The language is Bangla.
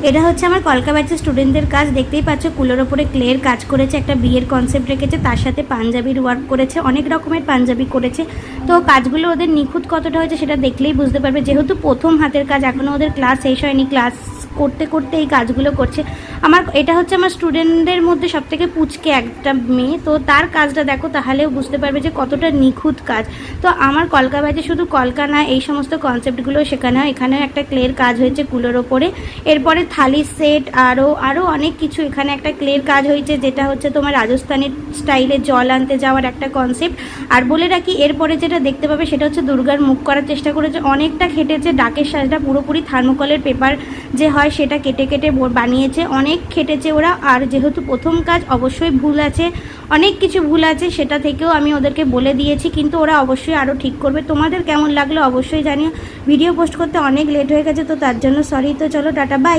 এটা হচ্ছে আমার কলকা ব্যাচের স্টুডেন্টদের কাজ। দেখতেই পাচ্ছ কুলোর ওপরে ক্লের কাজ করেছে, একটা বিয়ের কনসেপ্ট রেখেছে, তার সাথে পাঞ্জাবির ওয়ার্ক করেছে, অনেক রকমের পাঞ্জাবি করেছে। তো কাজগুলো ওদের নিখুঁত কতটা হয়েছে সেটা দেখলেই বুঝতে পারবে, যেহেতু প্রথম হাতের কাজ, এখনও ওদের ক্লাস শেষ হয়নি, ক্লাস করতে করতে এই কাজগুলো করছে। এটা হচ্ছে আমার স্টুডেন্টদের মধ্যে সবথেকে পুচকে একটা মেয়ে, তো তার কাজটা দেখো, তাহলেও বুঝতে পারবে যে কতটা নিখুঁত কাজ। তো আমার কলকা ব্যাচে শুধু কলকা না, এই সমস্ত কনসেপ্টগুলো শেখানো হয়। এখানেও একটা ক্লের কাজ হয়েছে কুলোর ওপরে, এরপরে থালি সেট, আরও অনেক কিছু। এখানে একটা ক্লের কাজ হয়েছে, যেটা হচ্ছে তোমার রাজস্থানী স্টাইলে জল আনতে যাওয়ার একটা কনসেপ্ট। আর বলে রাখি, এরপরে যেটা দেখতে পাবে সেটা হচ্ছে দুর্গার মুখ করার চেষ্টা করেছে, অনেকটা খেটেছে। ডাকের সাজটা পুরোপুরি থার্মোকলের পেপার যে হয় সেটা কেটে কেটে বানিয়েছে, অনেক খেটেছে ওরা। আর যেহেতু প্রথম কাজ, অবশ্যই ভুল আছে, অনেক কিছু ভুল আছে, সেটা থেকেও আমি ওদেরকে বলে দিয়েছি, কিন্তু ওরা অবশ্যই আরও ঠিক করবে। তোমাদের কেমন লাগলো অবশ্যই জানিও। ভিডিও পোস্ট করতে অনেক লেট হয়ে গেছে, তো তার জন্য সরি। তো চলো টাটা, বাই।